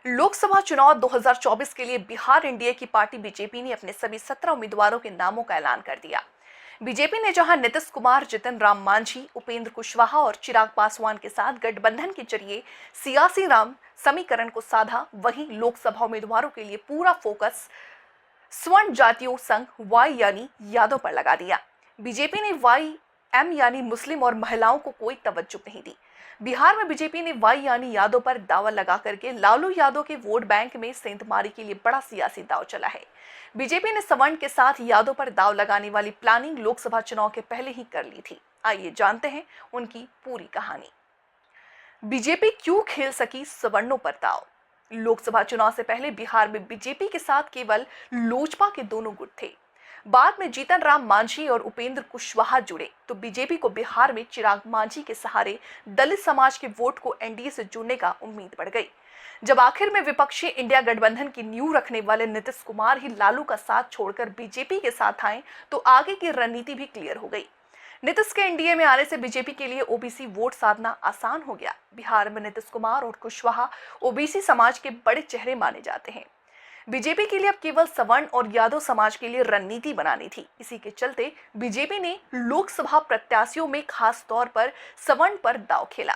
लोकसभा चुनाव 2024 के लिए बिहार एनडीए की पार्टी बीजेपी ने अपने सभी 17 उम्मीदवारों के नामों का ऐलान कर दिया। बीजेपी ने जहां नीतीश कुमार, जितन राम मांझी, उपेंद्र कुशवाहा और चिराग पासवान के साथ गठबंधन के जरिए सियासी राम समीकरण को साधा, वहीं लोकसभा उम्मीदवारों के लिए पूरा फोकस स्वर्ण जातियों संघ वाई यानी यादव पर लगा दिया। बीजेपी ने वाई एम यानी मुस्लिम और महिलाओं को कोई तवज्जो नहीं दी। बिहार में बीजेपी ने वाई यानी यादव पर दावा लगा करके लालू यादव के वोट बैंक में सेंधमारी के लिए बड़ा सियासी दाव चला है। बीजेपी ने सवर्ण के साथ यादव पर दाव लगाने वाली प्लानिंग लोकसभा चुनाव के पहले ही कर ली थी। आइए जानते हैं उनकी पूरी कहानी। बीजेपी क्यों खेल सकी सवर्णों पर दाव? लोकसभा चुनाव से पहले बिहार में बीजेपी के साथ केवल लोजपा के दोनों गुट थे। बाद में जीतन राम मांझी और उपेंद्र कुशवाहा जुड़े तो बीजेपी को बिहार में चिराग मांझी के सहारे दलित समाज के वोट को एनडीए से जुड़ने का उम्मीद बढ़ गई। जब आखिर में विपक्षी इंडिया गठबंधन की नींव रखने वाले नीतीश कुमार ही लालू का साथ छोड़कर बीजेपी के साथ आए तो आगे की रणनीति भी क्लियर हो गई। नीतीश के एनडीए में आने से बीजेपी के लिए ओबीसी वोट साधना आसान हो गया। बिहार में नीतीश कुमार और कुशवाहा ओबीसी समाज के बड़े चेहरे माने जाते हैं। बीजेपी के लिए अब केवल सवर्ण और यादव समाज के लिए रणनीति बनानी थी। इसी के चलते बीजेपी ने लोकसभा प्रत्याशियों में खास तौर पर सवर्ण पर दांव खेला।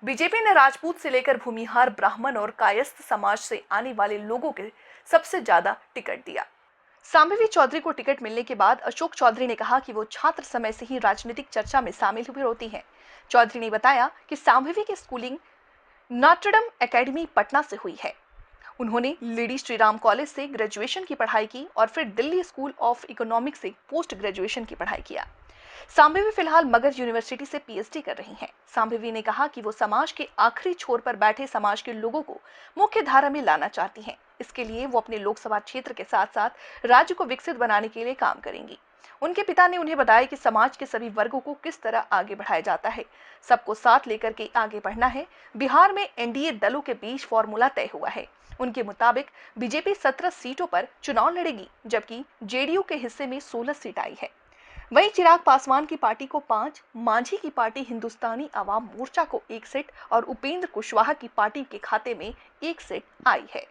बीजेपी ने राजपूत से लेकर भूमिहार, ब्राह्मण और कायस्थ समाज से आने वाले लोगों के सबसे ज्यादा टिकट दिया। सांभवी चौधरी को टिकट मिलने के बाद अशोक चौधरी ने कहा कि वो छात्र समय से ही राजनीतिक चर्चा में शामिल हुई होती हैं। चौधरी ने बताया कि सांभवी की स्कूलिंग नॉट्रडम एकेडमी पटना से हुई है। उन्होंने लेडी श्रीराम कॉलेज से ग्रेजुएशन की पढ़ाई की और फिर दिल्ली स्कूल ऑफ इकोनॉमिक्स से पोस्ट ग्रेजुएशन की पढ़ाई किया। सांभवी फिलहाल मगध यूनिवर्सिटी से पीएचडी कर रही हैं। सांभवी ने कहा कि वो समाज के आखिरी छोर पर बैठे समाज के लोगों को मुख्य धारा में लाना चाहती हैं। इसके लिए वो अपने लोकसभा क्षेत्र के साथ साथ राज्य को विकसित बनाने के लिए काम करेंगी। उनके पिता ने उन्हें बताया कि समाज के सभी वर्गों को किस तरह आगे बढ़ाया जाता है, सबको साथ लेकर के आगे बढ़ना है। बिहार में एनडीए दलों के बीच फॉर्मूला तय हुआ है। उनके मुताबिक बीजेपी 17 सीटों पर चुनाव लड़ेगी, जबकि जेडीयू के हिस्से में 16 सीट आई है। वहीं चिराग पासवान की पार्टी को 5, मांझी की पार्टी हिंदुस्तानी आवाम मोर्चा को 1 सीट और उपेंद्र कुशवाहा की पार्टी के खाते में 1 सीट आई है।